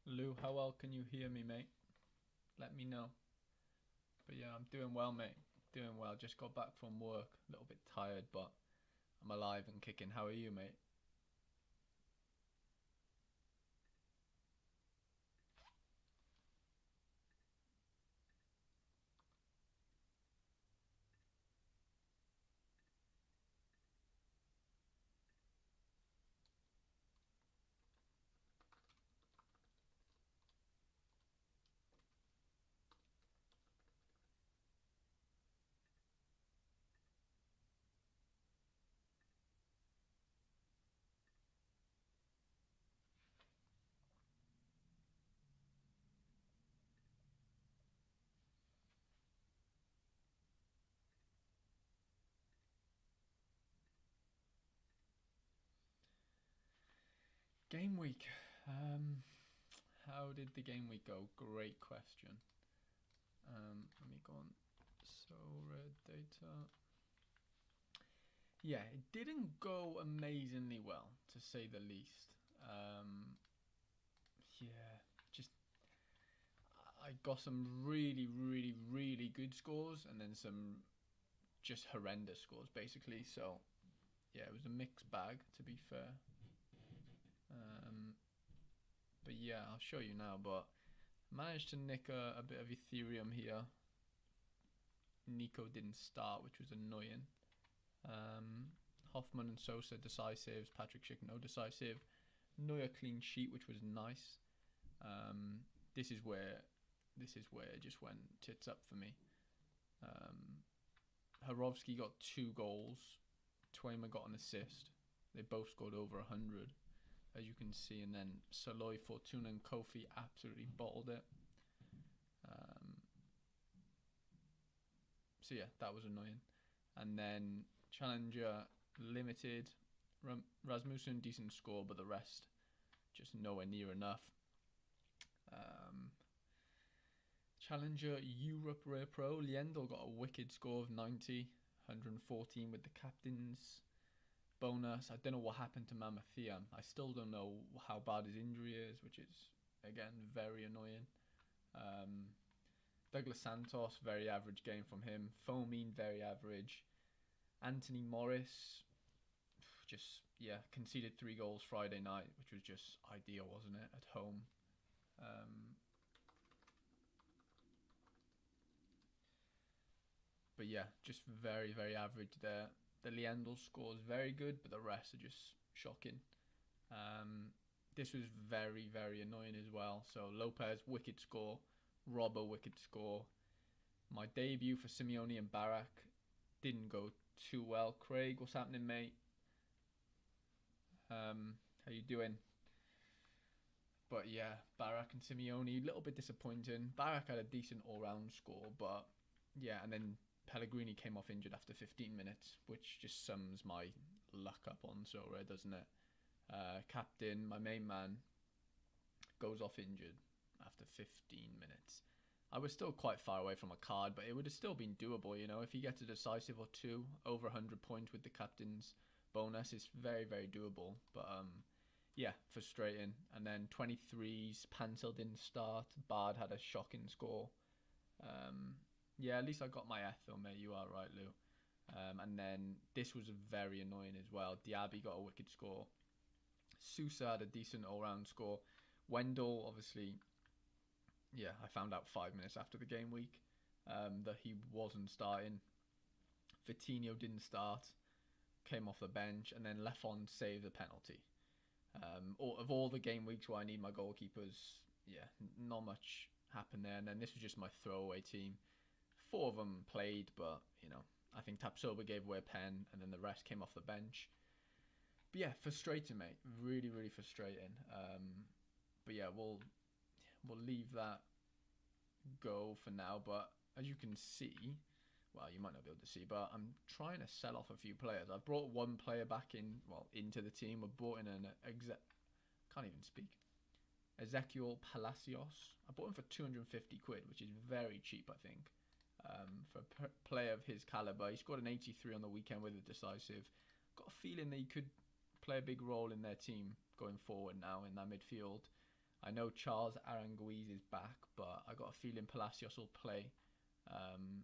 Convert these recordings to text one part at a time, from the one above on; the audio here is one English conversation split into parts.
Lou, how well can you hear me, mate? Let me know. But yeah, I'm doing well, mate. Doing well. Just got back from work. A little bit tired, but I'm alive and kicking. How are you, mate? Game week. Um, how did the game week go? Great question. Let me go on Sorare data. Yeah, it didn't go amazingly well, to say the least. Um, yeah, just I got some really, really, really good scores, and then some just horrendous scores, basically. So yeah, it was a mixed bag, to be fair. Um, but yeah, I'll show you now. But managed to nick a bit of Ethereum here. Nico didn't start, which was annoying. Um, Hoffman and Sosa decisives. Patrick Schick no decisive. Neuer clean sheet, which was nice. Um, this is where it just went tits up for me. Um, Harovsky got 2 goals. Twaima got an assist. They both scored over 100, as you can see. And then Saloy, Fortuna, and Kofi absolutely bottled it. So yeah, that was annoying. And then Challenger limited. Rasmussen decent score, but the rest just nowhere near enough. Um, Challenger Europe Rare Pro. Liendl got a wicked score of 90, 114 with the captains. Bonus. I don't know what happened to Mamathiam. I still don't know how bad his injury is, which is again very annoying. Um, Douglas Santos, very average game from him. Foamine, very average. Anthony Morris, just conceded 3 goals Friday night, which was just ideal, wasn't it? At home. Um, but yeah, just very, very average there. The Liendl score is very good, but the rest are just shocking. This was very, very annoying as well. So Lopez, wicked score. Robbo, wicked score. My debut for Simeone and Barak didn't go too well. Craig, what's happening, mate? How you doing? But yeah, Barak and Simeone, a little bit disappointing. Barak had a decent all-round score, but yeah, and then Pellegrini came off injured after 15 minutes, which just sums my luck up on Sorare, doesn't it? Captain, my main man, goes off injured after 15 minutes. I was still quite far away from a card, but it would have still been doable, you know. If he gets a decisive or two, over 100 points with the captain's bonus, it's very, very doable. But yeah, frustrating. And then 23s, Pansel didn't start. Bard had a shocking score. Yeah, at least I got my F though, mate. You are right, Lou. And then this was very annoying as well. Diaby got a wicked score. Sousa had a decent all-round score. Wendell, obviously, yeah, I found out 5 minutes after the game week that he wasn't starting. Vitinho didn't start, came off the bench, and then Lefon saved the penalty. Of all the game weeks where I need my goalkeepers, yeah, not much happened there. And then this was just my throwaway team. 4 of them played, but you know, I think Tapsoba gave away a pen, and then the rest came off the bench. But yeah, frustrating, mate. Really, really frustrating. But yeah, we'll leave that go for now. But as you can see, well, you might not be able to see, but I'm trying to sell off a few players. I've brought one player back into the team. I've brought in can't even speak. Ezequiel Palacios. I bought him for 250 quid, which is very cheap, I think. For a player of his caliber, he scored an 83 on the weekend with a decisive. Got a feeling that he could play a big role in their team going forward now in that midfield. I know Charles Aranguiz is back, but I got a feeling Palacios will play. Um,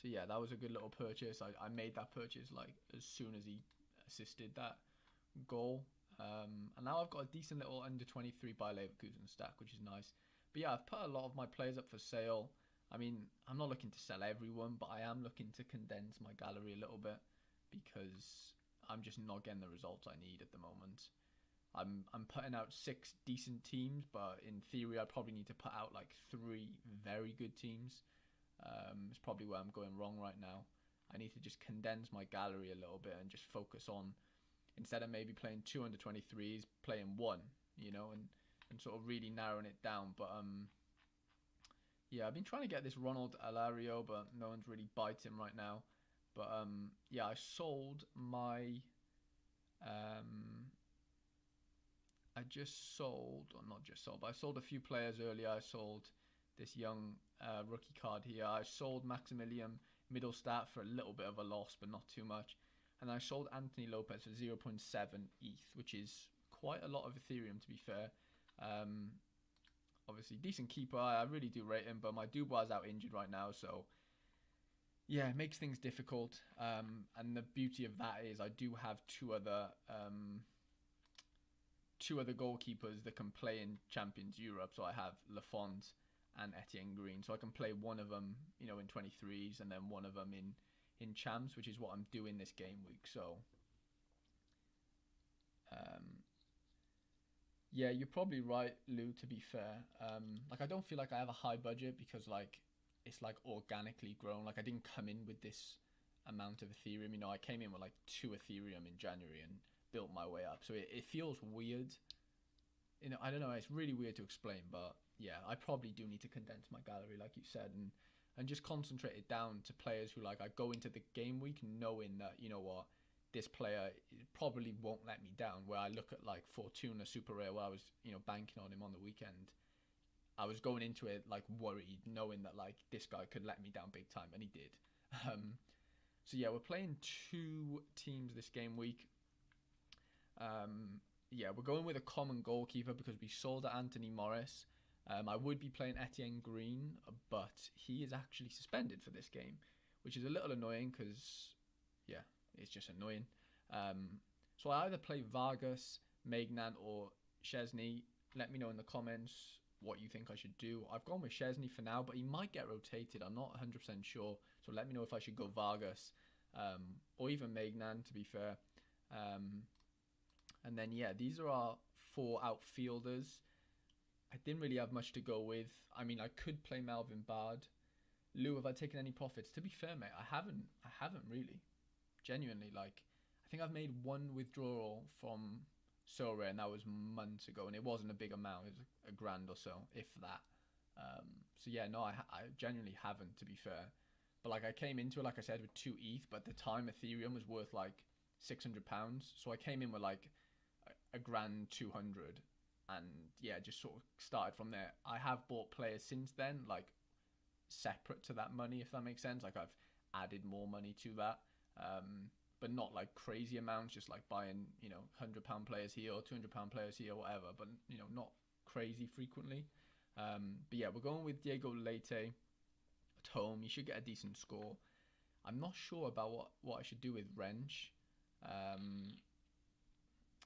so yeah, that was a good little purchase. I made that purchase like as soon as he assisted that goal. And now I've got a decent little under 23 by Leverkusen stack, which is nice. But yeah, I've put a lot of my players up for sale. I mean, I'm not looking to sell everyone, but I am looking to condense my gallery a little bit because I'm just not getting the results I need at the moment. I'm putting out 6 decent teams, but in theory, I probably need to put out like 3 very good teams. It's probably where I'm going wrong right now. I need to just condense my gallery a little bit and just focus on, instead of maybe playing 2 under 23s, playing one, and sort of really narrowing it down. But yeah, I've been trying to get this Ronald Alario, but no one's really biting right now. But yeah, I sold my I just sold, or not just sold, but I sold a few players earlier. I sold this young rookie card here. I sold Maximilian Middlestat for a little bit of a loss, but not too much. And I sold Anthony Lopez for 0.7 ETH, which is quite a lot of Ethereum, to be fair. Obviously, decent keeper. I really do rate him, but my Dubois is out injured right now, so yeah, it makes things difficult. And the beauty of that is I do have two other goalkeepers that can play in Champions Europe. So I have Lafont and Etienne Green. So I can play one of them, in 23s, and then one of them in Champs, which is what I'm doing this game week. So, yeah, you're probably right, Lou, to be fair. I don't feel like I have a high budget because, it's, organically grown. I didn't come in with this amount of Ethereum. I came in with, 2 Ethereum in January and built my way up. So it feels weird. I don't know. It's really weird to explain, but yeah, I probably do need to condense my gallery, like you said, and just concentrate it down to players who I go into the game week knowing that, what, this player probably won't let me down. Where I look at Fortuna Super Rare, where I was, banking on him on the weekend. I was going into it worried, knowing that this guy could let me down big time, and he did. So yeah, we're playing 2 teams this game week. Yeah, we're going with a common goalkeeper because we sold Anthony Morris. I would be playing Etienne Green, but he is actually suspended for this game, which is a little annoying because, yeah, it's just annoying. So I either play Vargas, Maignan, or Szczesny. Let me know in the comments what you think I should do. I've gone with Szczesny for now, but he might get rotated. I'm not 100% sure. So let me know if I should go Vargas or even Maignan, to be fair. And then, yeah, these are our 4 outfielders. I didn't really have much to go with. I mean, I could play Melvin Bard. Lou, have I taken any profits? To be fair, mate, I haven't really. Genuinely, I think I've made 1 withdrawal from Sorare, and that was months ago, and it wasn't a big amount. It was a grand or so, if that. So yeah, no, I genuinely haven't, to be fair. But I came into it, like I said, with 2 ETH, but at the time Ethereum was worth £600. So I came in with a grand 200, and yeah, just sort of started from there. I have bought players since then, separate to that money, if that makes sense. I've added more money to that, but not crazy amounts, just buying £100 players here or £200 players here or whatever, but not crazy frequently. But yeah, we're going with Diego Leite at home. He should get a decent score. I'm not sure about what I should do with Wrench.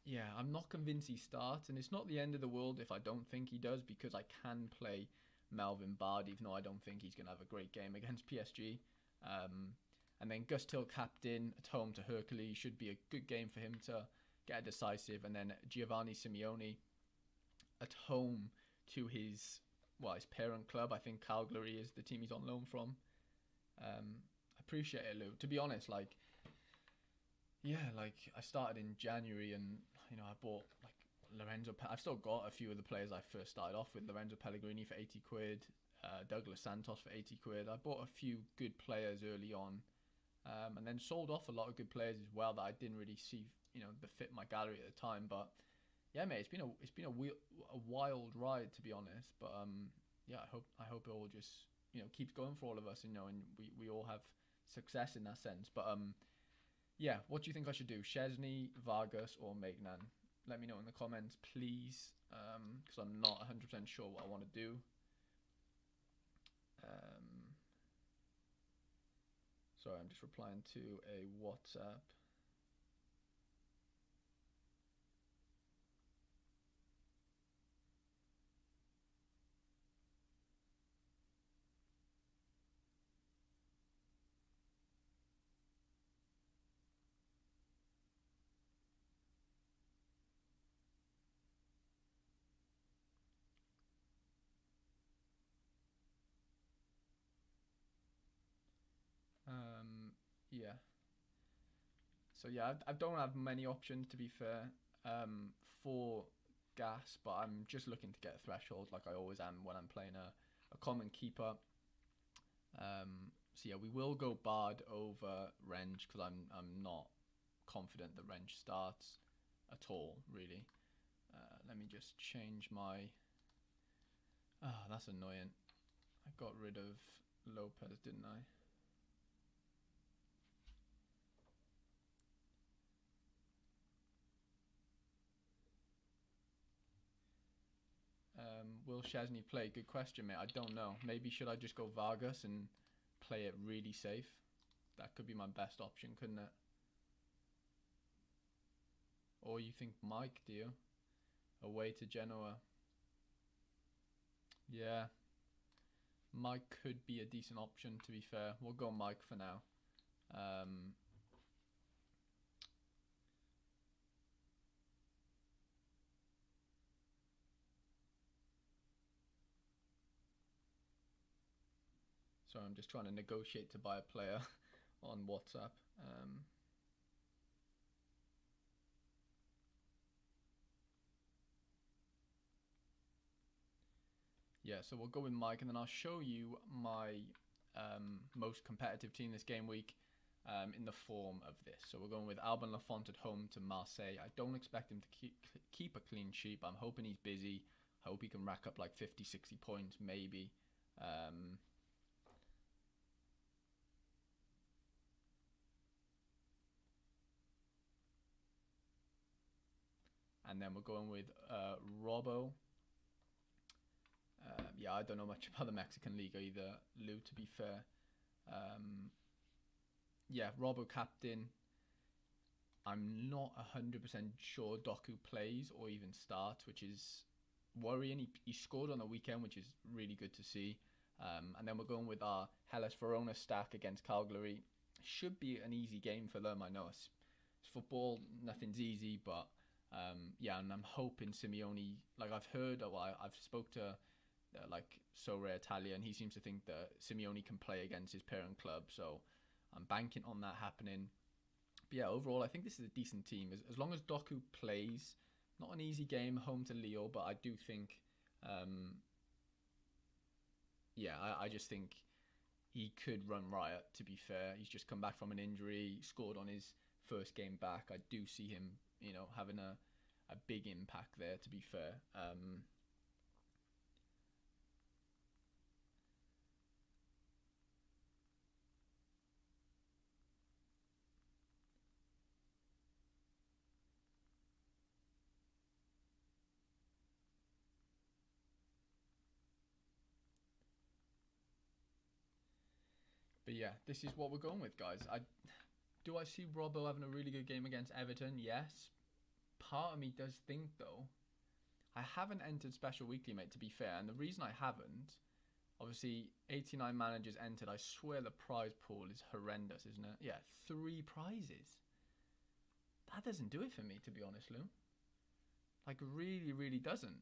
Yeah, I'm not convinced he starts, and it's not the end of the world if I don't think he does, because I can play Melvin Bard, even though I don't think he's going to have a great game against PSG. And then Gus Till captain at home to Hercules should be a good game for him to get a decisive. And then Giovanni Simeone at home to his parent club. I think Calgary is the team he's on loan from. I appreciate it, Lou. To be honest, I started in January, and I bought Lorenzo. I've still got a few of the players I first started off with. Lorenzo Pellegrini for 80 quid, Douglas Santos for 80 quid. I bought a few good players early on, and then sold off a lot of good players as well that I didn't really see, that fit my gallery at the time. But yeah, mate, it's been a wild ride, to be honest. But yeah, I hope it all just keeps going for all of us, and we all have success in that sense. But yeah, what do you think I should do? Szczesny, Vargas, or Maignan? let me know in the comments, please, because I'm not 100% sure what I want to do. Sorry, I'm just replying to a WhatsApp. Yeah. So yeah, I don't have many options to be fair for gas, but I'm just looking to get a threshold like I always am when I'm playing a common keeper. So yeah, we will go Bard over Renge because I'm not confident that Renge starts at all really. Let me just change my. Ah, that's annoying. I got rid of Lopez, didn't I? Will Chesney play? Good question, mate. I don't know. Maybe should I just go Vargas and play it really safe? That could be my best option, couldn't it? Or you think Mike, do you? Away to Genoa. Yeah. Mike could be a decent option, to be fair. We'll go Mike for now. So I'm just trying to negotiate to buy a player on WhatsApp. Yeah, so we'll go with Mike, and then I'll show you my most competitive team this game week in the form of this. So we're going with Alban Lafont at home to Marseille. I don't expect him to keep a clean sheet, but I'm hoping he's busy. I hope he can rack up like 50, 60 points, maybe. And then we're going with Robbo. Yeah, I don't know much about the Mexican League either, Lou, to be fair. Yeah, Robbo captain. I'm not 100% sure Doku plays or even starts, which is worrying. He scored on the weekend, which is really good to see. And then we're going with our Hellas Verona stack against Cagliari. Should be an easy game for them. I know it's football, nothing's easy, but yeah, and I'm hoping Simeone, like I've heard, I've spoke to like Sorare Italia, and he seems to think that Simeone can play against his parent club, so I'm banking on that happening. But yeah, overall, I think this is a decent team. As long as Doku plays, not an easy game, home to Leo, but I do think, yeah, I just think he could run riot, to be fair. He's just come back from an injury, scored on his first game back. I do see him, having a big impact there, to be fair. But yeah, this is what we're going with, guys. Do I see Robbo having a really good game against Everton? Yes. Part of me does think, though, I haven't entered Special Weekly, mate, to be fair. And the reason I haven't, obviously, 89 managers entered. I swear the prize pool is horrendous, isn't it? Yeah, 3 prizes. That doesn't do it for me, to be honest, Lou. Like, really, really doesn't.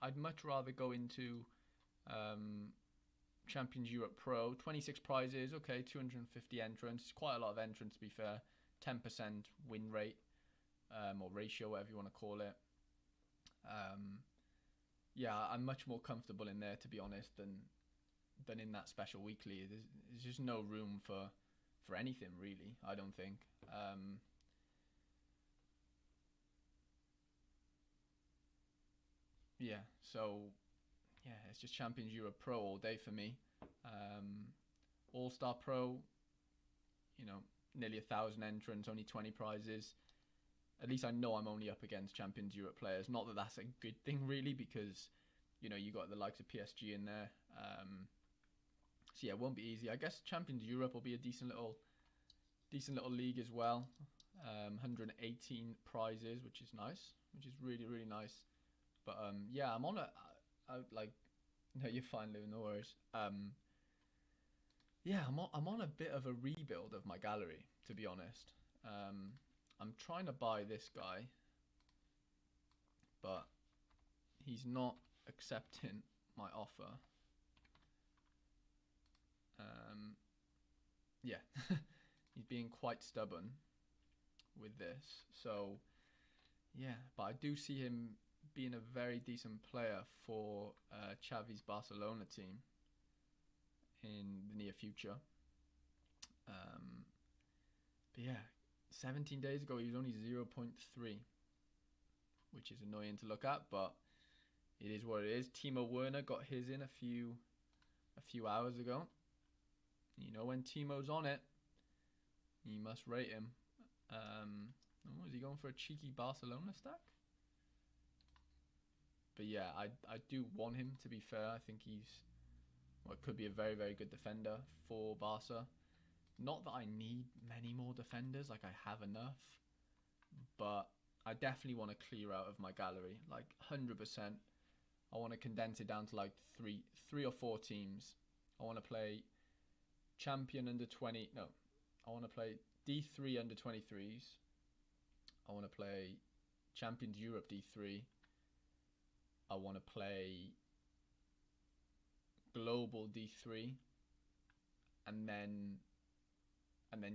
I'd much rather go into Champions Europe Pro. 26 prizes, okay, 250 entrants. Quite a lot of entrants, to be fair. 10% win rate, or ratio, whatever you want to call it. Yeah, I'm much more comfortable in there, to be honest, than in that special weekly. There's just no room for anything, really, I don't think. Yeah, so yeah, it's just Champions Europe Pro all day for me. All Star Pro, nearly 1,000 entrants, only 20 prizes. at least I know I'm only up against Champions Europe players. Not that that's a good thing really, because you know you got the likes of PSG in there. So yeah, it won't be easy. I guess Champions Europe will be a decent little league as well. 118 prizes, which is nice, which is really nice. But yeah, I'm on I like. No, you're fine, Lou. No worries. Yeah, I'm on a bit of a rebuild of my gallery, to be honest. I'm trying to buy this guy, but he's not accepting my offer. Yeah, he's being quite stubborn with this. So yeah, but I do see him being a very decent player for Xavi's Barcelona team in the near future. But yeah, 17 days ago he was only 0.3, which is annoying to look at, but it is what it is. Timo Werner got his in a few hours ago. You know, when Timo's on it, you must rate him. Oh, is he going for a cheeky Barcelona stack? But yeah, I do want him, to be fair. I think he's could be a very good defender for Barca. Not that I need many more defenders, like I have enough, but I definitely want to clear out of my gallery, like 100%. I want to condense it down to like three or four teams. I want to play champion under 20. No, I want to play D3 under 23s. I want to play Champions Europe D3. I want to play Global D3, and then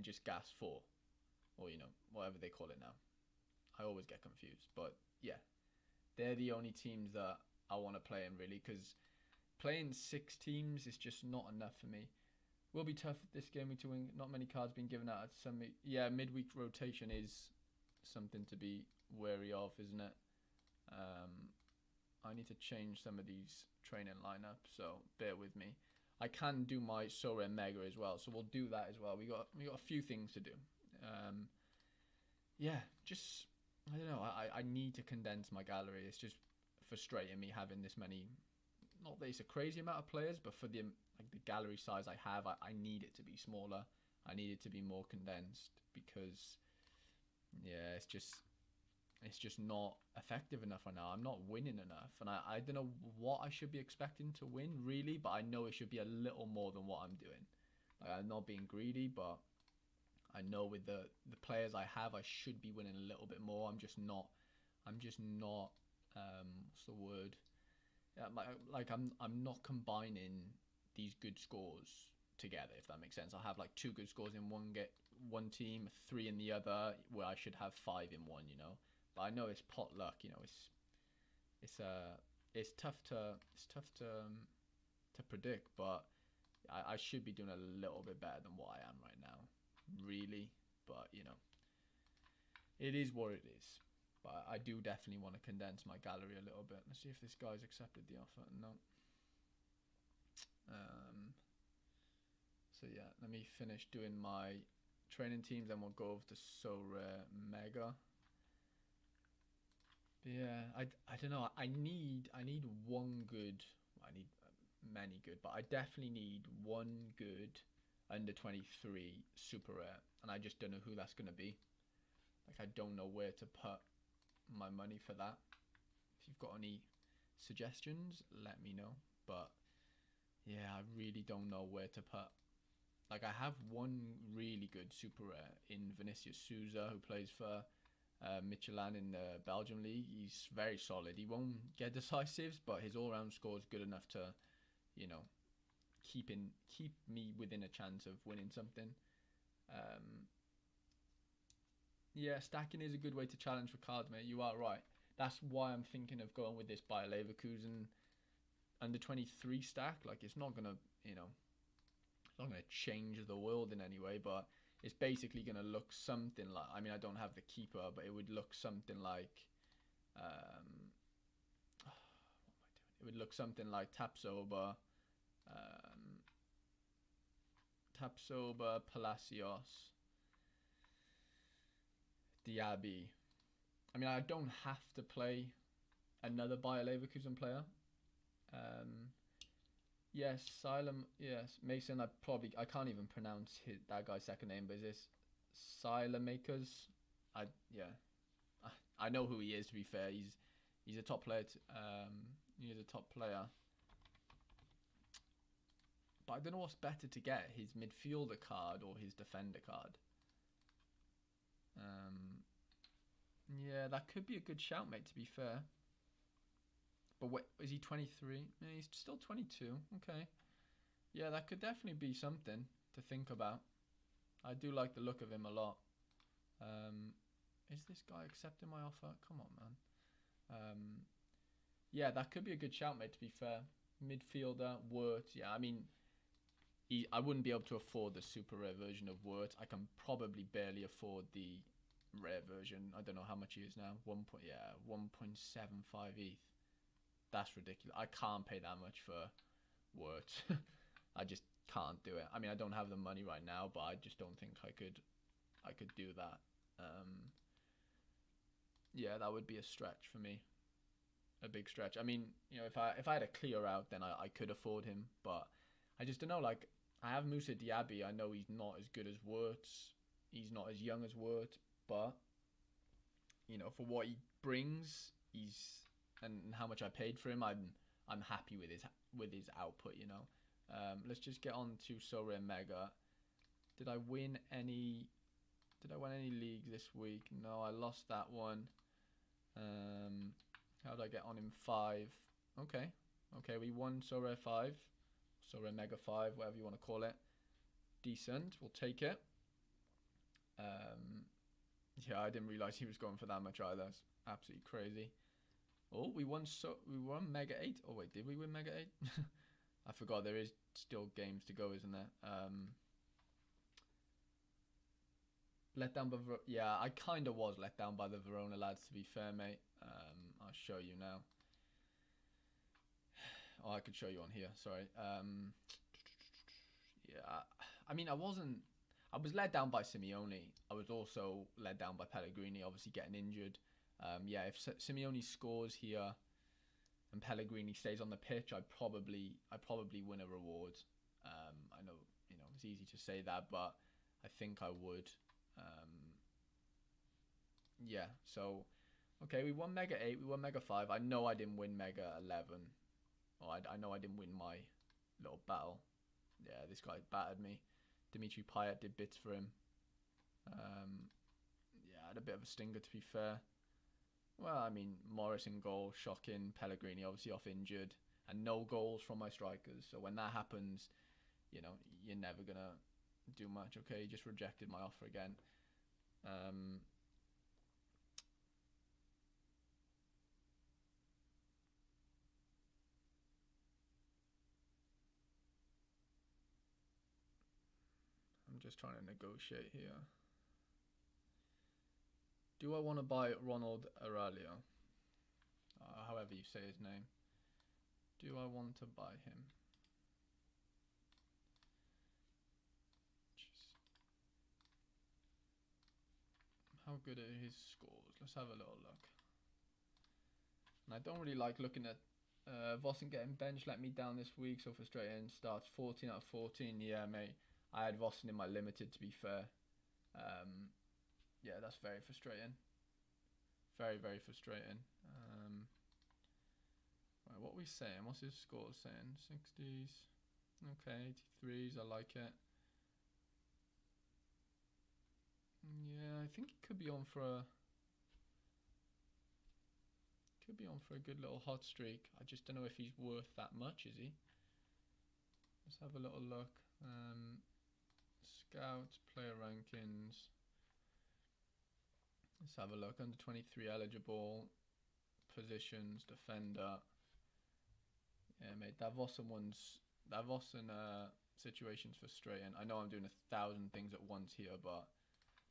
just Gas 4, or you know, whatever they call it now. I always get confused, but yeah, they're the only teams that I want to play in really, because playing 6 teams is just not enough for me. Will be tough this game week to win. Not many cards being given out at some. Yeah, midweek rotation is something to be wary of, isn't it? I need to change some of these training lineups, so bear with me. I can do my Sorare Mega as well, so we'll do that as well. We got a few things to do. Yeah, just I don't know. I need to condense my gallery. It's just frustrating me having this many. Not that it's a crazy amount of players, but for the gallery size I have, I need it to be smaller. I need it to be more condensed, because yeah, it's just not effective enough right now. I'm not winning enough, and I don't know what I should be expecting to win really, but I know it should be a little more than what I'm doing. Like, I'm not being greedy, but I know with the players I have, I should be winning a little bit more. I'm just not. What's the word? Yeah, I'm not combining these good scores together, if that makes sense. I have like 2 good scores in one team, 3 in the other, where I should have 5 in one. You know. But I know it's pot luck, you know. It's tough to predict, but I should be doing a little bit better than what I am right now, really. But you know, it is what it is. But I do definitely want to condense my gallery a little bit. Let's see if this guy's accepted the offer. No. So yeah, let me finish doing my training teams, then we'll go over to Sorare Mega. Yeah, I don't know. I need one good. I need many good, but I definitely need one good under 23 super rare, and I just don't know who that's gonna be. Like, I don't know where to put my money for that. If you've got any suggestions, let me know. But yeah, I really don't know where to put. Like, I have one really good super rare in Vinicius Souza, who plays for Michelin in the Belgium league. He's very solid. He won't get decisives, but his all-round score is good enough to, you know, keep me within a chance of winning something. Yeah, stacking is a good way to challenge for cards, mate. You are right. That's why I'm thinking of going with this Bayer Leverkusen under 23 stack. Like, it's not gonna, you know, it's not gonna change the world in any way, but it's basically going to look something like, I mean, I don't have the keeper, but it would look something like, what am I doing? It would look something like Tapsoba, Palacios, Diaby, I mean, I don't have to play another Bayer Leverkusen player. Um, yes, Silem. Yes, Mason. I can't even pronounce that guy's second name, but is this Silemakers? Yeah. I know who he is. To be fair, he's a top player. He's a top player. But I don't know what's better to get, his midfielder card or his defender card. Yeah, that could be a good shout, mate, to be fair. But what, is he 23? Yeah, he's still 22. Okay. Yeah, that could definitely be something to think about. I do like the look of him a lot. Is this guy accepting my offer? Come on, man. Yeah, that could be a good shout, mate, to be fair. Midfielder, Wirt. Yeah, I mean, I wouldn't be able to afford the super rare version of Wirt. I can probably barely afford the rare version. I don't know how much he is now. 1.75 ETH. That's ridiculous. I can't pay that much for Wirt. I just can't do it. I mean, I don't have the money right now, but I just don't think I could do that. Yeah, that would be a stretch for me. A big stretch. I mean, you know, if I had a clear out, then I could afford him, but I just don't know. Like, I have Musa Diaby. I know he's not as good as Wirtz. He's not as young as Wirtz, but you know, for what he brings, and how much I paid for him, I'm happy with his output. You know, let's just get on to Sorare Mega. Did I win any? Did I win any leagues this week? No, I lost that one. How did I get on in 5? Okay, we won Sorare 5, Sorare Mega 5, whatever you want to call it. Decent, we'll take it. Yeah, I didn't realize he was going for that much either. That's absolutely crazy. Oh, we won Mega 8. Oh wait, did we win Mega 8? I forgot there is still games to go, isn't there? Let down by yeah, I kind of was let down by the Verona lads, to be fair, mate. I'll show you now. Oh, I could show you on here. Sorry. Yeah, I mean, I was let down by Simeone. I was also let down by Pellegrini, obviously getting injured. Yeah, if Simeone scores here and Pellegrini stays on the pitch, I probably win a reward. I know, you know, it's easy to say that, but I think I would. Yeah, so okay, we won Mega 8, we won Mega 5. I know I didn't win Mega 11. Oh, I know I didn't win my little battle. Yeah, this guy battered me. Dimitri Payet did bits for him. Yeah, I had a bit of a stinger, to be fair. Well, I mean, Morris in goal, shocking. Pellegrini obviously off injured. And no goals from my strikers. So when that happens, you know, you're never going to do much. Okay, he just rejected my offer again. I'm just trying to negotiate here. Do I want to buy Ronald Aralia? However you say his name. Do I want to buy him? Jeez. How good are his scores? Let's have a little look. And I don't really like looking at Vossen getting benched. Let me down this week, so frustrating. Starts 14 out of 14. Yeah, mate. I had Vossen in my limited, to be fair. Yeah, that's very frustrating. Very, very frustrating. Right, what are we saying? What's his score saying? 60s. Okay, 83s. I like it. Yeah, I think he could be on for a good little hot streak. I just don't know if he's worth that much, is he? Let's have a little look. Scouts, player rankings. Let's have a look. Under 23 eligible. Positions, defender. Yeah, mate, that Vossen situation's frustrating. I know I'm doing 1,000 things at once here, but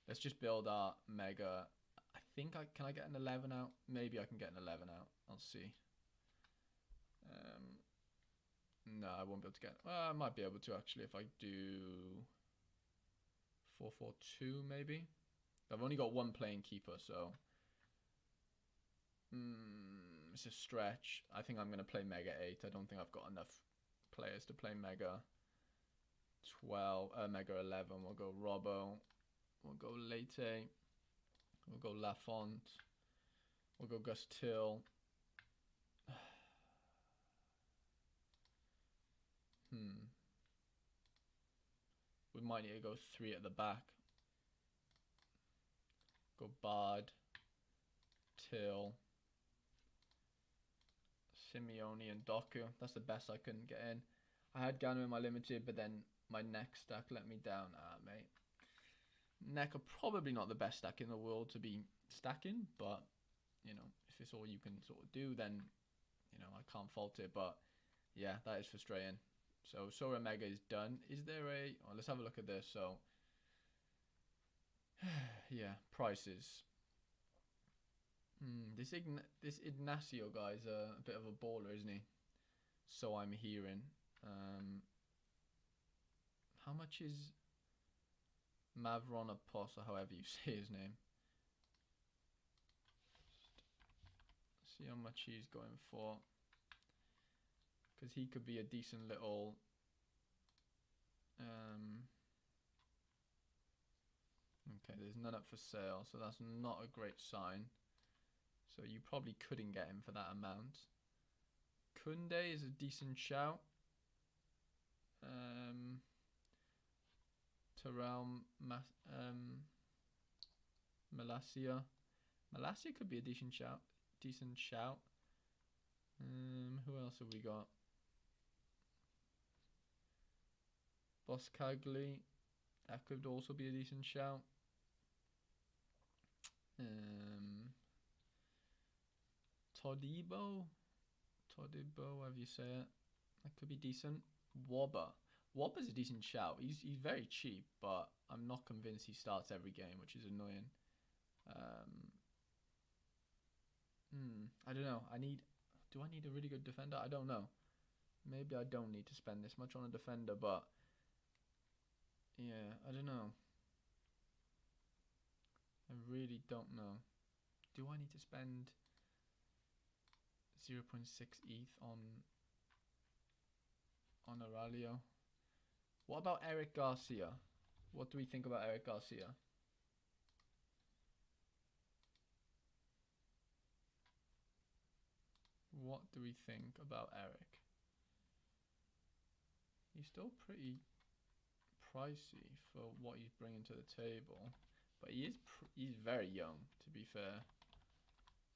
let's just build our Mega. I think can I get an 11 out? Maybe I can get an 11 out. I'll see. No, I won't be able to get. Well, I might be able to actually if I do 4-4-2 maybe. I've only got one playing keeper, so It's a stretch. I think I'm going to play Mega 8. I don't think I've got enough players to play Mega 12, Mega 11. We'll go Robbo. We'll go Leite. We'll go Lafont. We'll go Gus Till. We might need to go 3 at the back. Go Bard, Till, Simeone and Doku. That's the best I couldn't get in. I had Gano in my limited, but then my neck stack let me down. Mate. Neck are probably not the best stack in the world to be stacking, but, you know, if it's all you can sort of do, then, you know, I can't fault it. But, yeah, that is frustrating. So, Sora Mega is done. Is there a... Oh, let's have a look at this. So, yeah, prices. This Ignacio guy's a bit of a baller, isn't he? So I'm hearing. How much is Mavronopoulos, or however you say his name? See how much he's going for. Because he could be a decent little... Okay, there's none up for sale, so that's not a great sign. So you probably couldn't get him for that amount. Kunde is a decent shout. Terrell Malacia. Malacia could be a decent shout. Who else have we got? Boscagli. That could also be a decent shout. Todibo, however you say it. That could be decent. Wobber's a decent shout. He's very cheap, but I'm not convinced he starts every game, which is annoying. I don't know. Do I need a really good defender? I don't know. Maybe I don't need to spend this much on a defender, but yeah, I don't know. I really don't know. Do I need to spend 0.6 ETH on Aurelio? What about Eric Garcia? What do we think about Eric Garcia? What do we think about Eric? He's still pretty pricey for what he's bringing to the table, but he's very young, to be fair,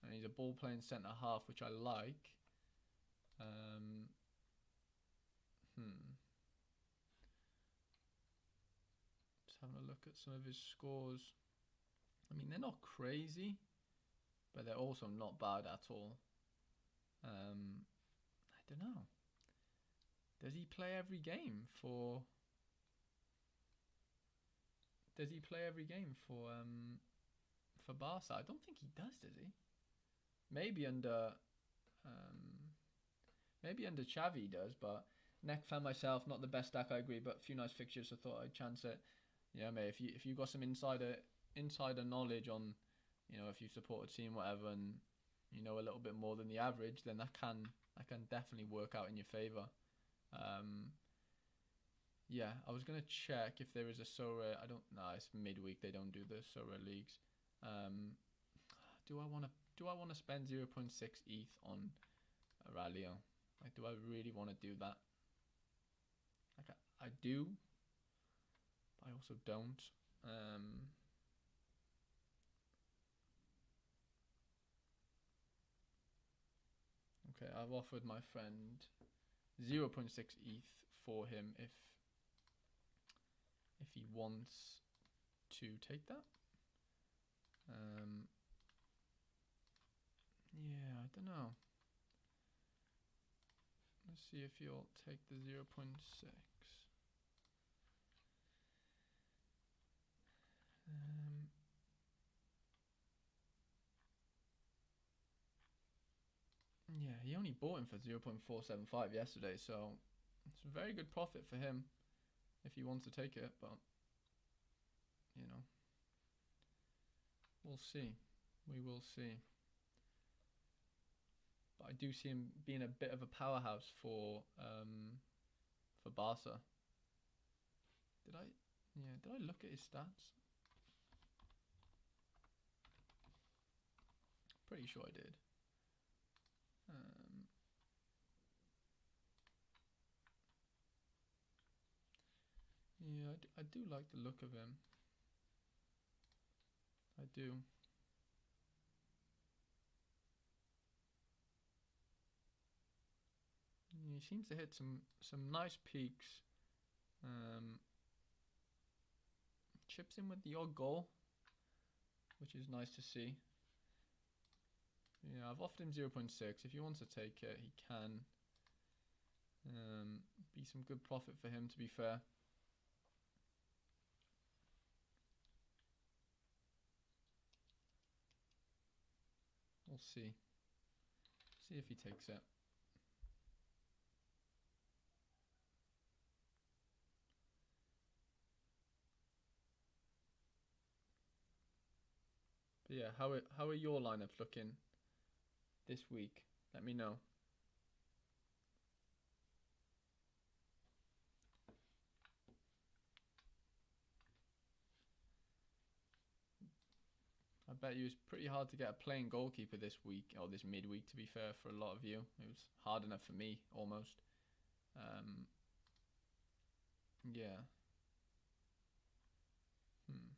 and he's a ball playing centre half, which I like. Just having a look at some of his scores. I mean, they're not crazy, but they're also not bad at all. I don't know. Does he play every game for? Does he play every game for Barca? I don't think he does he? Maybe under Xavi he does, but neck fan myself, not the best stack, I agree, but a few nice fixtures, so I thought I'd chance it. Yeah, mate, if you got some insider knowledge on, you know, if you support a team, whatever, and you know a little bit more than the average, then that can definitely work out in your favour. Yeah, I was gonna check if there is a Sorare. I don't know. It's midweek. They don't do the Sorare leagues. Do I wanna spend 0.6 ETH on Aurelio? Like, do I really want to do that? Like, I do, but I also don't. Okay, I've offered my friend 0.6 ETH for him if he wants to take that. Yeah, I don't know. Let's see if you'll take the 0.6. Yeah, he only bought him for 0.475 yesterday, so it's a very good profit for him if he wants to take it, but, you know, we'll see. We will see. but I do see him being a bit of a powerhouse for Barca. Did I? Yeah. Did I look at his stats? Pretty sure I did. Yeah, I do like the look of him. I do. He seems to hit some nice peaks. Um, Chips in with the odd goal, which is nice to see. Yeah, I've offered him 0.6. If he wants to take it, he can. Be some good profit for him, to be fair. We'll see. See if he takes it. But yeah, how are your lineups looking this week? Let me know. I bet you it's pretty hard to get a playing goalkeeper this week, or this midweek, to be fair, for a lot of you. It was hard enough for me, almost. Um, yeah. Hmm.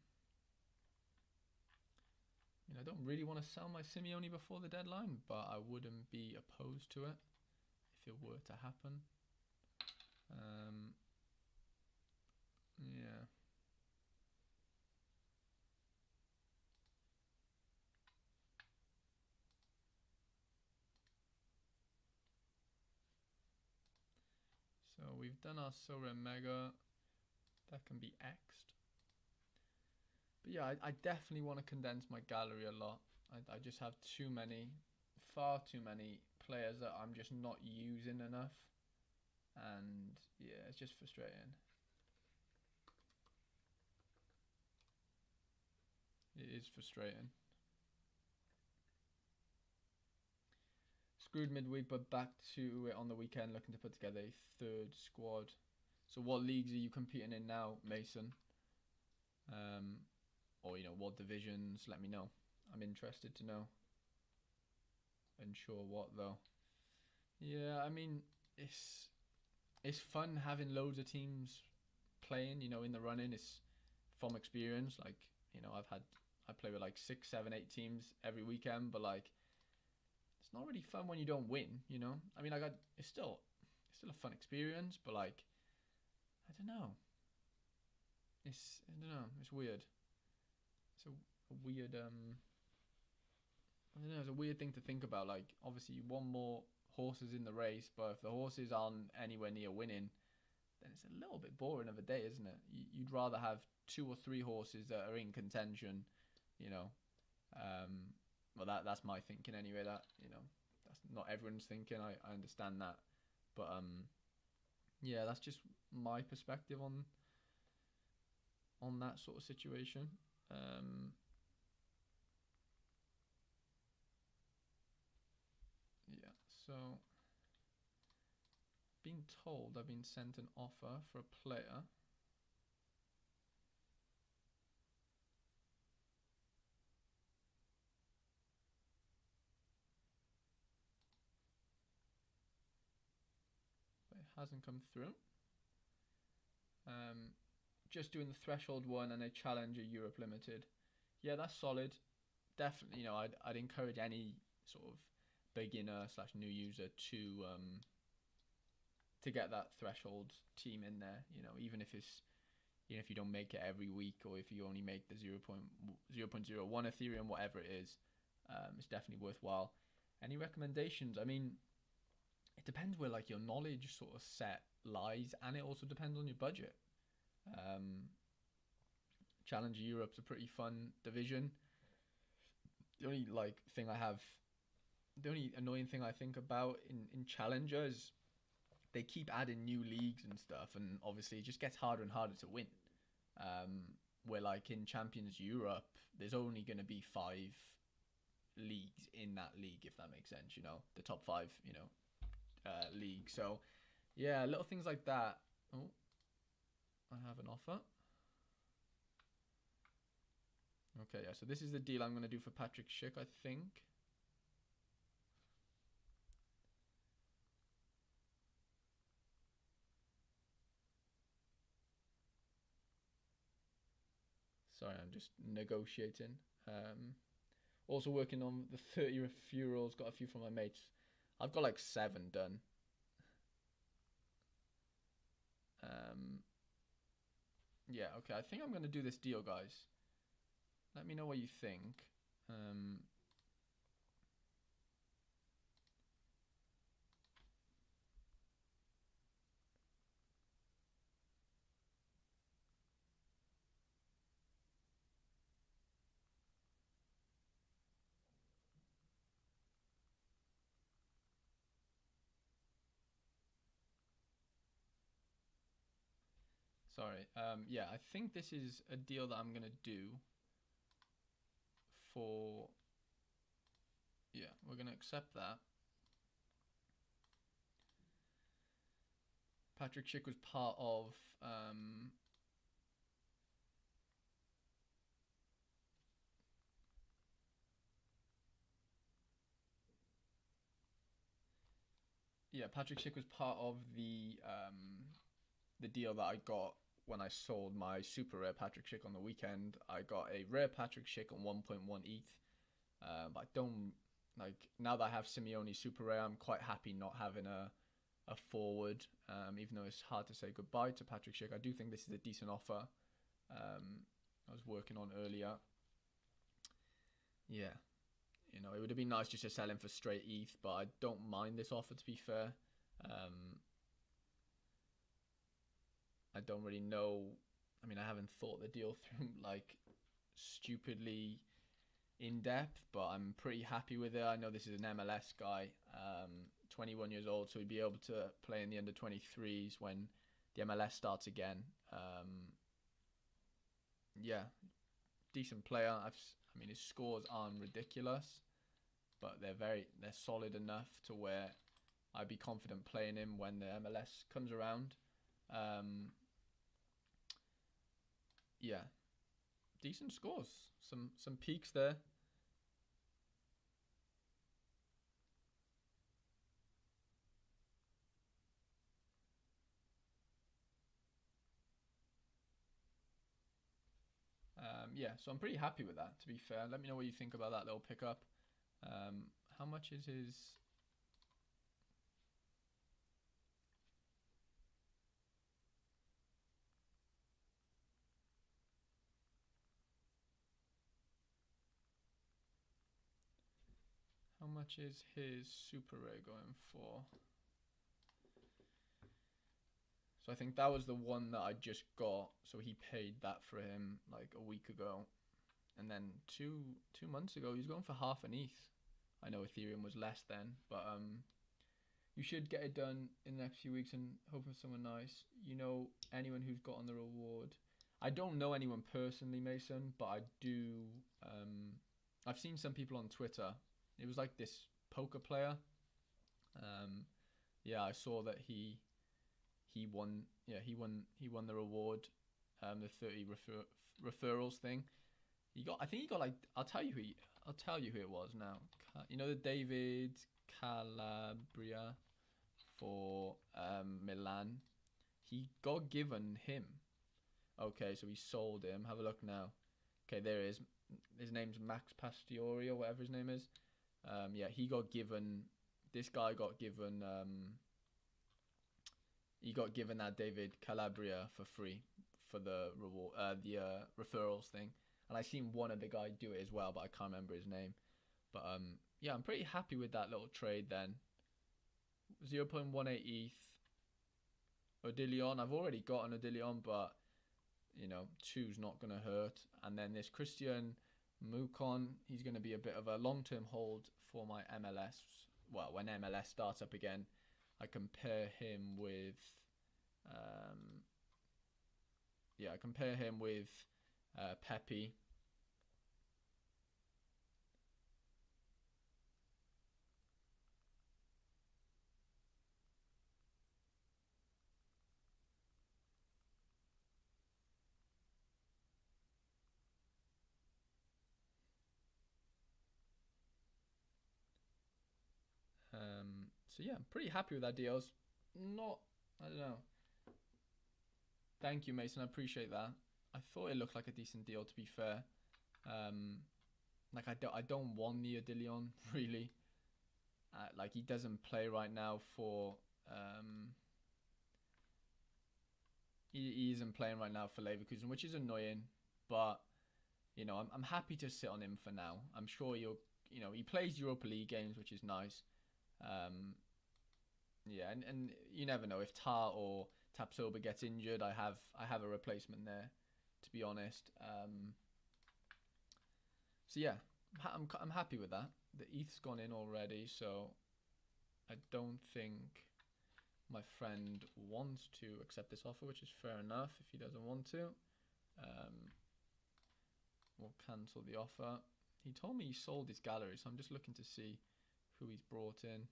I mean, I don't really want to sell my Simeone before the deadline, but I wouldn't be opposed to it if it were to happen. Yeah. So we've done our Sorare Mega. That can be X'd. But yeah, I definitely want to condense my gallery a lot. I just have too many, far too many players that I'm just not using enough. And yeah, it's just frustrating. It is frustrating. Screwed midweek, but back to it on the weekend, looking to put together a third squad. So, what leagues are you competing in now, Mason? Or what divisions? Let me know. I'm interested to know. Unsure what though. Yeah, I mean, it's fun having loads of teams playing. In the running. It's from experience. Like I play with like 6, 7, 8 teams every weekend, but like it's not really fun when you don't win. I mean, it's still a fun experience, but like I don't know. I don't know. It's weird. It's a weird I don't know. It's a weird thing to think about. Like obviously you want more horses in the race, but if the horses aren't anywhere near winning, then it's a little bit boring of a day, isn't it? You'd rather have 2 or 3 horses that are in contention, you know. Well, that's my thinking anyway. That's not everyone's thinking. I understand that, but yeah, that's just my perspective on that sort of situation. Yeah, so being told I've been sent an offer for a player. But it hasn't come through. Just doing the threshold one and a challenger Europe limited. Yeah, that's solid. Definitely, I'd encourage any sort of beginner slash new user to get that threshold team in there. Even if it's if you don't make it every week, or if you only make the 0.01 Ethereum, whatever it is, it's definitely worthwhile. Any recommendations? I mean, it depends where like your knowledge sort of set lies, and it also depends on your budget. Um, Challenger Europe's a pretty fun division. The only the only annoying thing I think about in Challenger is they keep adding new leagues and stuff, and obviously it just gets harder and harder to win. Where like in Champions Europe, there's only going to be 5 leagues in that league, if that makes sense. The top 5, league. So yeah, little things like that. Oh, I have an offer. Okay, yeah, so this is the deal I'm going to do for Patrick Schick, I think. Sorry, I'm just negotiating. Also working on the 30 referrals. Got a few from my mates. I've got like 7 done. Yeah, okay. I think I'm going to do this deal, guys. Let me know what you think. Sorry. Yeah, I think this is a deal that I'm going to do for... Yeah, we're going to accept that. Patrick Schick was part of... yeah, Patrick Schick was part of the deal that I got when I sold my super rare Patrick Schick on the weekend. I got a rare Patrick Schick on 1.1 ETH. But I don't like, now that I have Simeone super rare, I'm quite happy not having a forward. Even though it's hard to say goodbye to Patrick Schick, I do think this is a decent offer. I was working on earlier. Yeah, it would have been nice just to sell him for straight ETH, but I don't mind this offer, to be fair. I don't really know. I mean, I haven't thought the deal through like stupidly in depth, but I'm pretty happy with it. I know this is an MLS guy, 21 years old, so he'd be able to play in the under 23s when the MLS starts again. Yeah, decent player. I mean, his scores aren't ridiculous, but they're solid enough to where I'd be confident playing him when the MLS comes around. Yeah, decent scores. Some peaks there. Yeah, so I'm pretty happy with that, to be fair. Let me know what you think about that little pickup. How much is his... How much is his super rare going for? So I think that was the one that I just got. So he paid that for him like a week ago. And then two months ago, he was going for half an ETH. I know Ethereum was less then, but you should get it done in the next few weeks and hope for someone nice. Anyone who's gotten the reward. I don't know anyone personally, Mason, but I do. I've seen some people on Twitter. It was like this poker player. Yeah, I saw that he won. Yeah, he won the reward. The 30 referrals thing. I think he got like. I'll tell you who it was now. The David Calabria for Milan. He got given him. Okay, so he sold him. Have a look now. Okay, there it is. His name's Max Pastore or whatever his name is. Yeah, he got given. This guy got given. He got given that David Calabria for free for the reward, the referrals thing. And I seen one of the guy do it as well, but I can't remember his name. But yeah, I'm pretty happy with that little trade then. 0.18 ETH. Odilion, I've already got an Odilion, but two's not going to hurt. And then this Christian Mukon, he's going to be a bit of a long-term hold for my MLS. Well, when MLS starts up again, I compare him with, Pepe. So yeah, I'm pretty happy with that deal. It's not, I don't know. Thank you, Mason. I appreciate that. I thought it looked like a decent deal, to be fair. Um, like I don't want the Odilion really. Like he doesn't play right now for he isn't playing right now for Leverkusen, which is annoying. But you know, I'm happy to sit on him for now. I'm sure he plays Europa League games, which is nice. Um, yeah, and you never know if Tar or Tapsoba gets injured. I have a replacement there, to be honest. So yeah, I'm happy with that. The ETH's gone in already, so I don't think my friend wants to accept this offer, which is fair enough. If he doesn't want to, um, we'll cancel the offer. He told me he sold his gallery, so I'm just looking to see who he's brought in.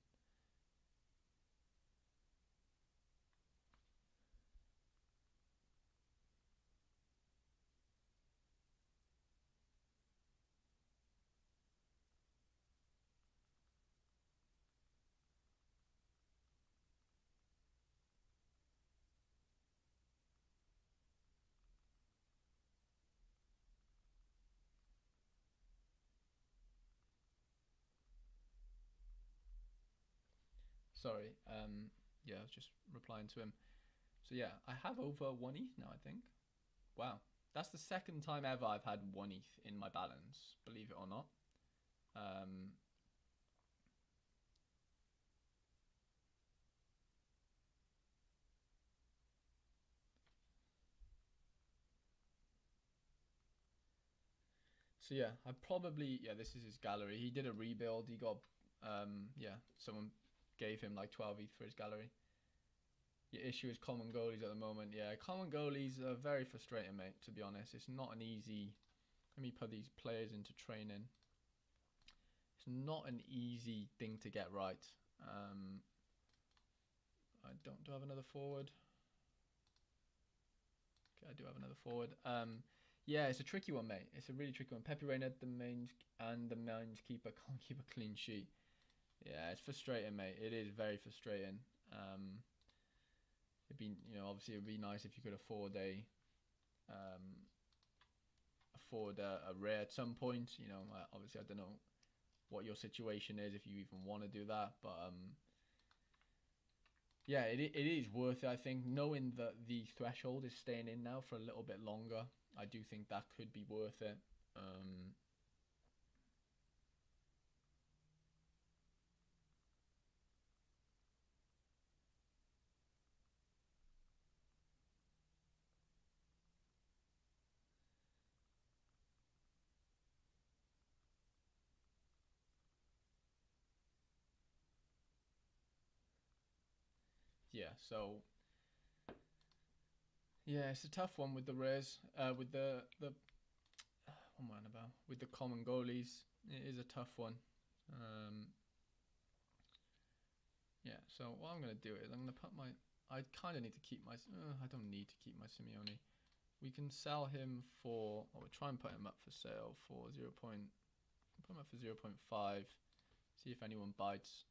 Sorry. Yeah, I was just replying to him. So yeah, I have over 1 ETH now, I think. Wow. That's the second time ever I've had 1 ETH in my balance, believe it or not. Um, so yeah, this is his gallery. He did a rebuild. He got, someone gave him like 12 ETH for his gallery. Your issue is common goalies at the moment. Yeah, common goalies are very frustrating, mate, to be honest. It's not an easy... Let me put these players into training. It's not an easy thing to get right. I don't... Do I have another forward? Okay, I do have another forward. Yeah, it's a tricky one, mate. It's a really tricky one. Pepe Reina, the main keeper, can't keep a clean sheet. Yeah, it's frustrating, mate. It is very frustrating. It'd be, obviously it'd be nice if you could afford a rare at some point. Obviously I don't know what your situation is, if you even want to do that, but yeah, it is worth it. I think knowing that the threshold is staying in now for a little bit longer, I do think that could be worth it. Yeah, so yeah, it's a tough one with the rares, with the what am I on about? With the common goalies, it is a tough one. Yeah, so what I'm gonna do is I'm gonna put my. I kind of need to keep my. I don't need to keep my Simeone. We can sell him for. Or we'll try and put him up for sale for 0. Put him up for 0.5. See if anyone bites.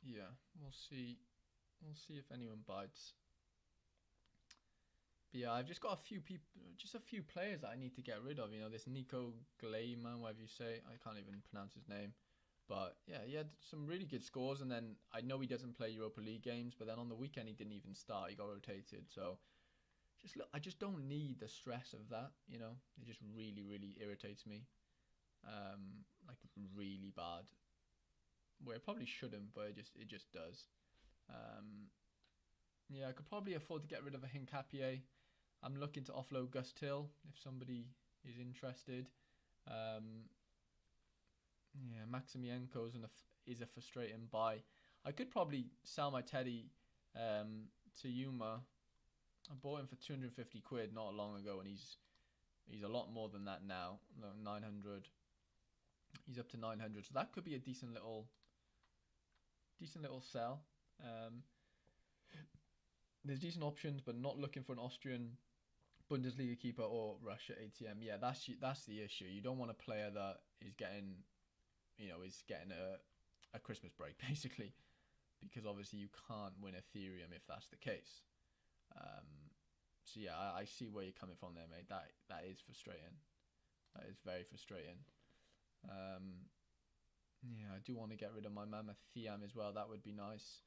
Yeah, we'll see. We'll see if anyone bites. But yeah, I've just got a few players that I need to get rid of. This Nico Gleiman, whatever you say. I can't even pronounce his name. But yeah, he had some really good scores, and then I know he doesn't play Europa League games, but then on the weekend he didn't even start. He got rotated. So I just don't need the stress of that. It just really, really irritates me. Like really bad. Where it probably shouldn't, but it just does. Yeah, I could probably afford to get rid of a Hincapié. I'm looking to offload Gus Till if somebody is interested. Yeah, Maximienko is a frustrating buy. I could probably sell my Teddy to Yuma. I bought him for 250 quid not long ago, and he's a lot more than that now. 900. He's up to 900, so that could be a decent little sell. There's decent options, but not looking for an Austrian Bundesliga keeper or Russia ATM. Yeah, that's the issue. You don't want a player that is getting, is getting a Christmas break basically, because obviously you can't win Ethereum if that's the case. So yeah, I see where you're coming from there, mate. That is frustrating. That is very frustrating. Yeah, I do want to get rid of my Mammoth Thiam as well. That would be nice.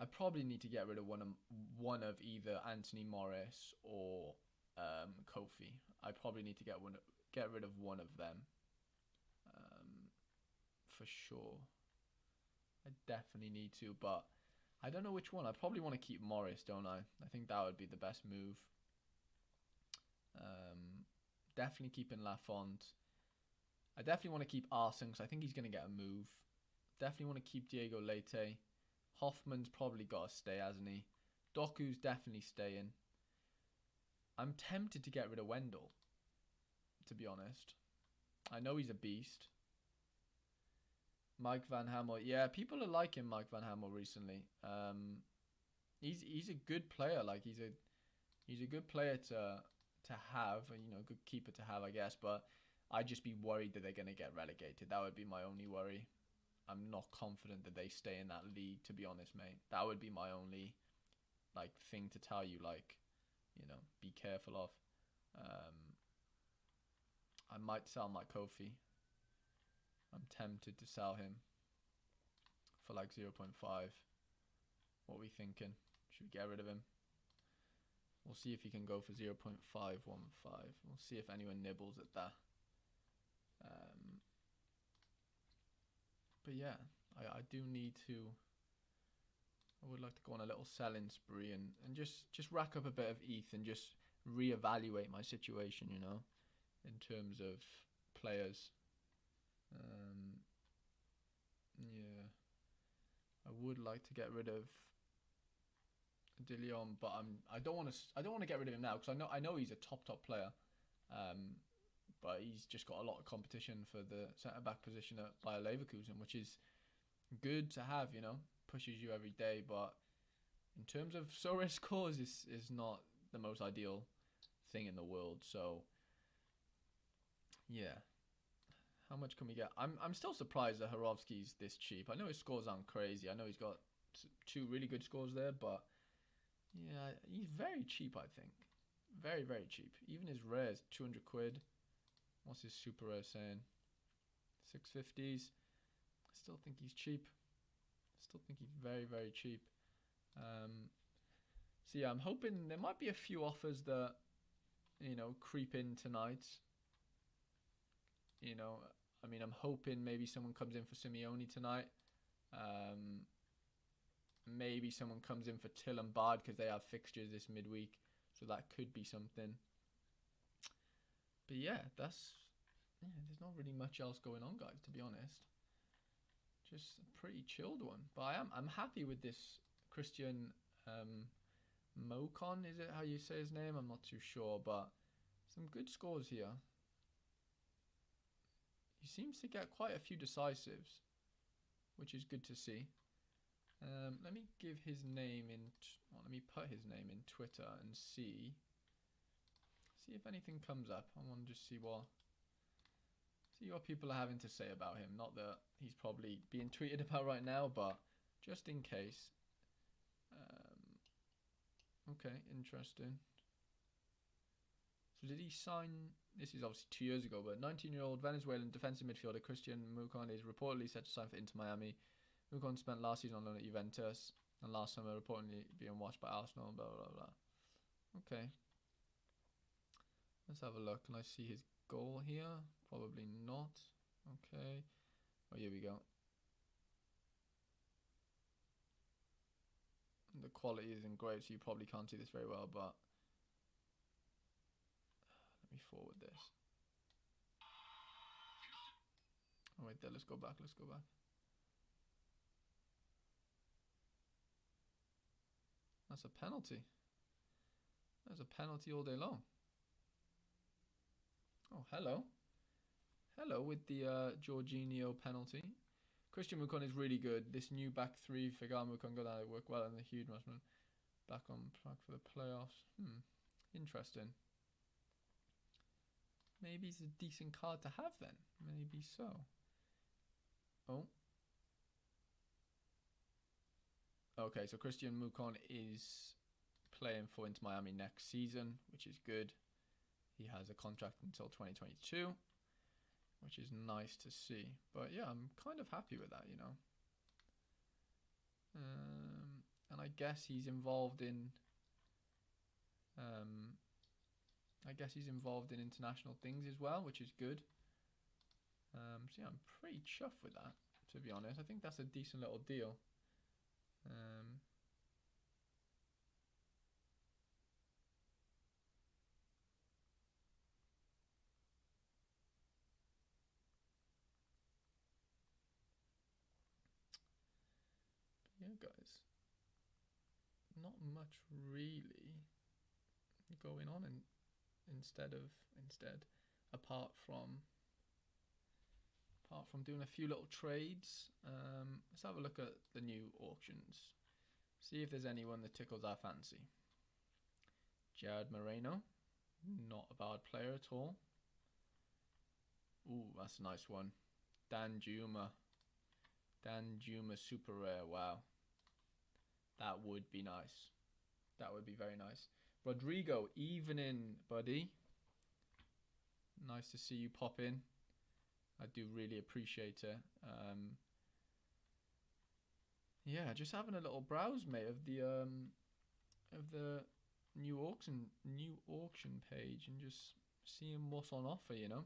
I probably need to get rid of one of either Anthony Morris or Kofi. I probably need to get rid of one of them, for sure. I definitely need to, but I don't know which one. I probably want to keep Morris, don't I? I think that would be the best move. Definitely keeping Lafont. I definitely want to keep Arsene because I think he's going to get a move. Definitely want to keep Diego Leite. Hoffman's probably got to stay, hasn't he? Doku's definitely staying. I'm tempted to get rid of Wendell, to be honest. I know he's a beast. Mike Van Hamel. Yeah, people are liking Mike Van Hamel recently. He's a good player. Like he's a good player to have, good keeper to have, I guess. But I'd just be worried that they're going to get relegated. That would be my only worry. I'm not confident that they stay in that league, to be honest, mate. That would be my only thing to tell you, be careful of. I might sell my Kofi. I'm tempted to sell him for 0.5. What are we thinking? Should we get rid of him? We'll see if he can go for 0.515. We'll see if anyone nibbles at that. But yeah, I do need to. I would like to go on a little selling spree and just rack up a bit of ETH and just reevaluate my situation, in terms of players. Yeah, I would like to get rid of Dillion, but I don't want to get rid of him now because I know he's a top player. But he's just got a lot of competition for the centre back position at Bayer Leverkusen, which is good to have, pushes you every day. But in terms of Sorare scores, is not the most ideal thing in the world. So yeah, how much can we get? I'm still surprised that Horovsky's this cheap. I know his scores aren't crazy. I know he's got 2 really good scores there, but yeah, he's very cheap. I think very cheap. Even his rares, 200 quid. What's his super rare saying? 650s. I still think he's cheap. Still think he's very cheap. So yeah, I'm hoping there might be a few offers that creep in tonight. I'm hoping maybe someone comes in for Simeone tonight. Maybe someone comes in for Till and Bard because they have fixtures this midweek, so that could be something. But yeah, there's not really much else going on, guys, to be honest. Just a pretty chilled one. But I'm happy with this Christian Mocon, is it how you say his name? I'm not too sure, but some good scores here. He seems to get quite a few decisives, which is good to see. Let me give his name let me put his name in Twitter and see if anything comes up. I want to just see what people are having to say about him. Not that he's probably being tweeted about right now, but just in case. Okay, interesting. So did he sign? This is obviously 2 years ago, but 19-year-old Venezuelan defensive midfielder Christian Mocon is reportedly set to sign for Inter Miami. Mocon spent last season on loan at Juventus, and last summer reportedly being watched by Arsenal. Blah blah blah. Okay. Let's have a look. Can I see his goal here? Probably not. Okay. Oh, here we go. The quality isn't great, so you probably can't see this very well, but let me forward this. Oh, wait there. Let's go back. That's a penalty. That's a penalty all day long. Oh, hello. Hello with the Jorginho penalty. Christian Mocon is really good. This new back three, Figal Mocon got out work well, and the huge Musman back on track for the playoffs. Interesting. Maybe he's a decent card to have then. Maybe so. Oh. Okay, so Christian Mukon is playing for Inter Miami next season, which is good. He has a contract until 2022, which is nice to see. But yeah, I'm kind of happy with that, you know. And I guess he's involved in international things as well, which is good. So yeah, I'm pretty chuffed with that, to be honest. I think that's a decent little deal. Yeah, guys, not much really going on instead apart from doing a few little trades. Let's have a look at the new auctions, see if there's anyone that tickles our fancy. Jared Moreno, not a bad player at all. Ooh, that's a nice one. Dan Juma super rare. Wow, that would be nice. That would be very nice. Rodrigo, evening, buddy. Nice to see you pop in. I do really appreciate it. Yeah, just having a little browse, mate, of the new auction page and just seeing what's on offer, you know.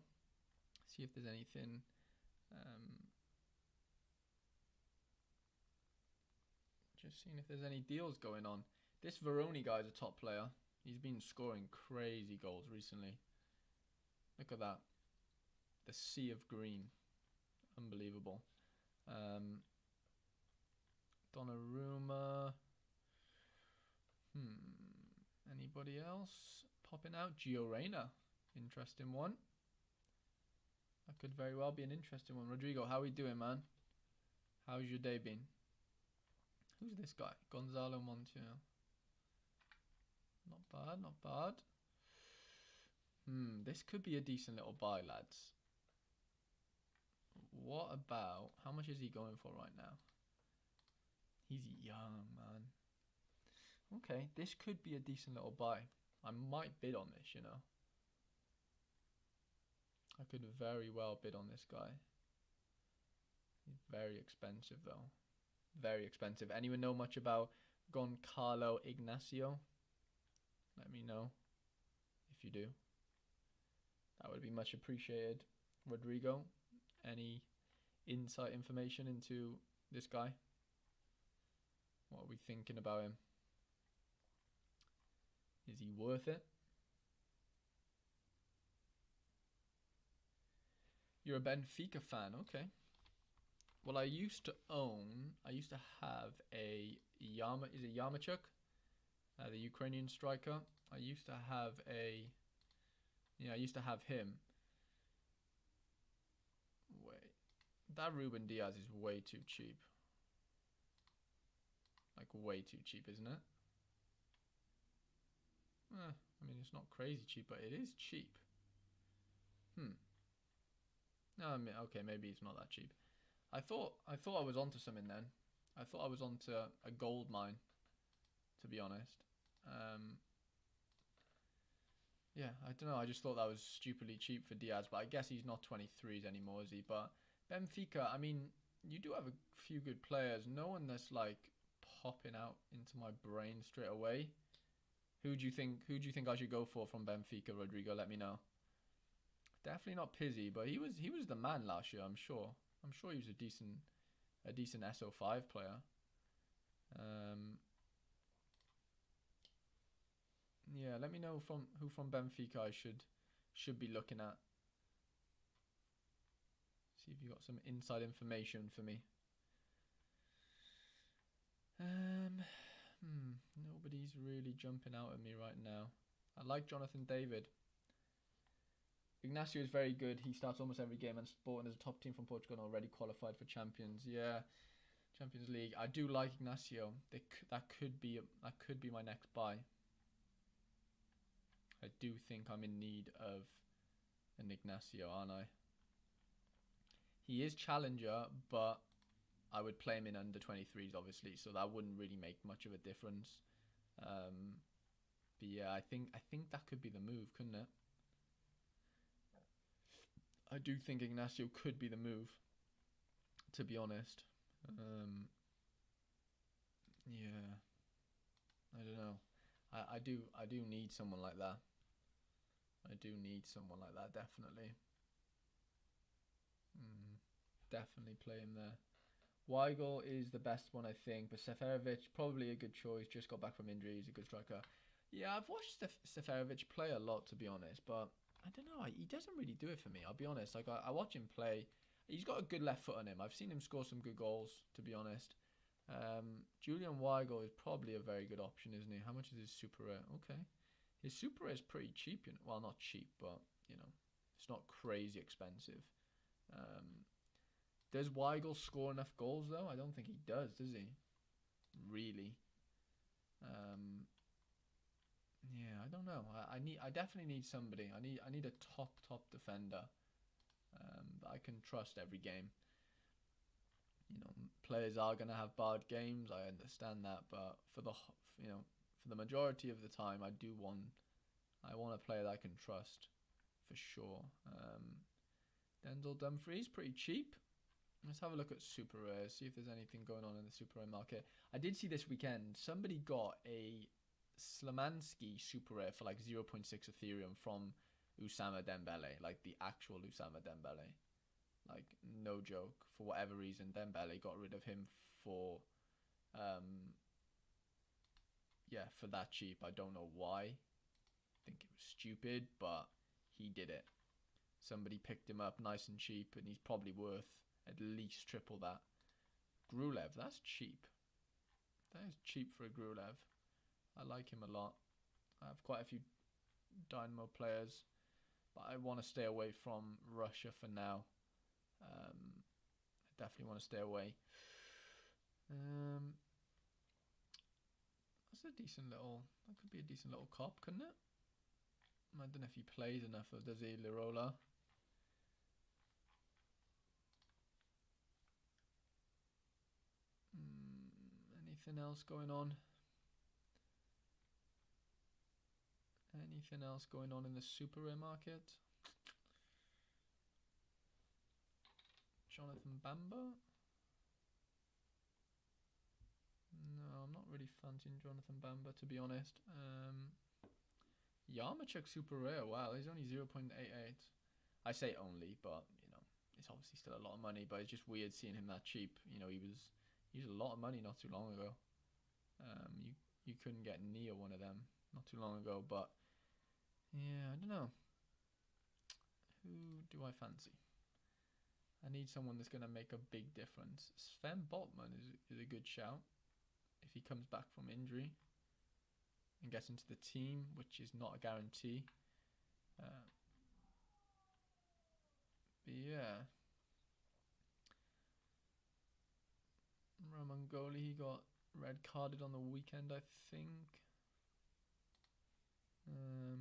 See if there's anything. Just seeing if there's any deals going on. This Veroni guy's a top player. He's been scoring crazy goals recently. Look at that. The sea of green. Unbelievable. Donnarumma. Anybody else popping out? Gio Reyna. Interesting one. That could very well be an interesting one. Rodrigo, how are we doing, man? How's your day been? Who's this guy? Gonzalo Montiel. Not bad, not bad. This could be a decent little buy, lads. What about... How much is he going for right now? He's young, man. Okay, this could be a decent little buy. I might bid on this, you know. I could very well bid on this guy. He's very expensive, though. Very expensive. Anyone know much about Goncalo Ignacio? Let me know if you do. That would be much appreciated. Rodrigo, any insight information into this guy? What are we thinking about him? Is he worth it? You're a Benfica fan, okay. Well, I used to have a Yaremchuk, the Ukrainian striker. I used to have him. Wait, that Ruben Diaz is way too cheap. Like, way too cheap, isn't it? I mean, it's not crazy cheap, but it is cheap. No, I mean, okay, maybe it's not that cheap. I thought I was onto something then. I thought I was onto a gold mine, to be honest. Yeah, I don't know. I just thought that was stupidly cheap for Diaz, but I guess he's not 23s anymore, is he? But Benfica, I mean, you do have a few good players. No one that's like popping out into my brain straight away. Who do you think I should go for from Benfica, Rodrigo? Let me know. Definitely not Pizzi, but he was the man last year, I'm sure. I'm sure he was a decent SO5 player. Yeah, let me know who from Benfica I should be looking at. See if you got some inside information for me. Nobody's really jumping out at me right now. I like Jonathan David. Ignacio is very good. He starts almost every game and Sporting as a top team from Portugal and already qualified for Champions. Yeah, Champions League. I do like Ignacio. That could be my next buy. I do think I'm in need of an Ignacio, aren't I? He is challenger, but I would play him in under 23s, obviously, so that wouldn't really make much of a difference. But yeah, I think that could be the move, couldn't it? I do think Ignacio could be the move, to be honest. Yeah, I don't know. I do need someone like that. I do need someone like that, definitely. Definitely play him there. Weigl is the best one, I think, but Seferovic probably a good choice. Just got back from injury. He's a good striker. Yeah, I've watched Seferovic play a lot, to be honest, but I don't know. He doesn't really do it for me. I'll be honest. Like I watch him play. He's got a good left foot on him. I've seen him score some good goals, to be honest. Julian Weigl is probably a very good option, isn't he? How much is his super rare? Okay, his super rare is pretty cheap. Well, not cheap, but it's not crazy expensive. Um, does Weigl score enough goals though? I don't think he does he? Really? Um, yeah, I don't know. I definitely need somebody. I need a top defender that I can trust every game. Players are gonna have bad games. I understand that, but for the majority of the time, I want a player that I can trust for sure. Denzel Dumfries pretty cheap. Let's have a look at super rare, see if there's anything going on in the super rare market. I did see this weekend somebody got a Slamansky super rare for like 0.6 Ethereum from Usama Dembele, like the actual Usama Dembele. Like no joke. For whatever reason, Dembele got rid of him for, for that cheap. I don't know why. I think it was stupid, but he did it. Somebody picked him up nice and cheap, and he's probably worth at least triple that. Grulev, that's cheap. That is cheap for a Grulev. I like him a lot. I have quite a few Dynamo players, but I want to stay away from Russia for now. I definitely want to stay away. That's a decent little. That could be a decent little cop, couldn't it? I don't know if he plays enough, or does he, Lirola? Anything else going on? Anything else going on in the super rare market? Jonathan Bamba? No, I'm not really fancying Jonathan Bamba, to be honest. Yarmachuk super rare. Wow, he's only 0.88. I say only, but it's obviously still a lot of money. But it's just weird seeing him that cheap. He was a lot of money not too long ago. You couldn't get near one of them not too long ago. But yeah, I don't know. Who do I fancy? I need someone that's going to make a big difference. Sven Botman is a good shout if he comes back from injury and gets into the team, which is not a guarantee. But yeah, Ramangoli, he got red carded on the weekend, I think. Yeah,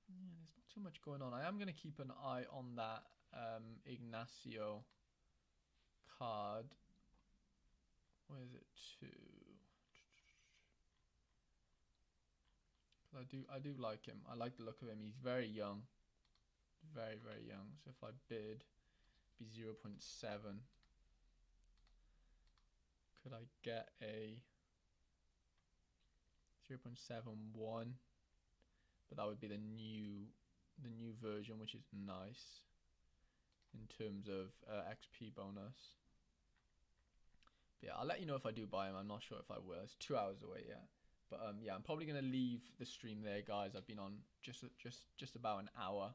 there's not too much going on. I am going to keep an eye on that Ignacio card. Where is it to? Because I do like him. I like the look of him. He's very young. Very, very young. So if I bid, be 0.7. Could I get a 0.71? But that would be the new version, which is nice in terms of XP bonus. But yeah, I'll let you know if I do buy him. I'm not sure if I will. It's 2 hours away, yeah. But yeah, I'm probably gonna leave the stream there, guys. I've been on just about an hour.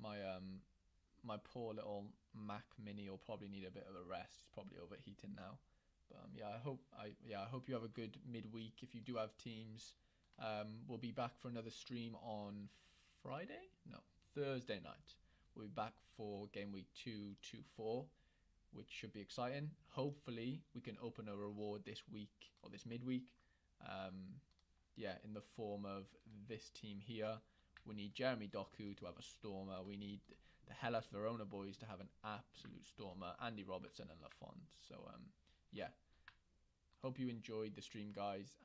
My poor little Mac Mini will probably need a bit of a rest. It's probably overheating now. But yeah, I hope you have a good midweek. If you do have teams, we'll be back for another stream on Friday. No, Thursday night. We'll be back for game week 224, which should be exciting. Hopefully, we can open a reward this week or this midweek. yeah, in the form of this team here. We need Jeremy Doku to have a stormer. We need the Hellas Verona boys to have an absolute stormer. Andy Robertson and Lafont. So, yeah. Hope you enjoyed the stream, guys.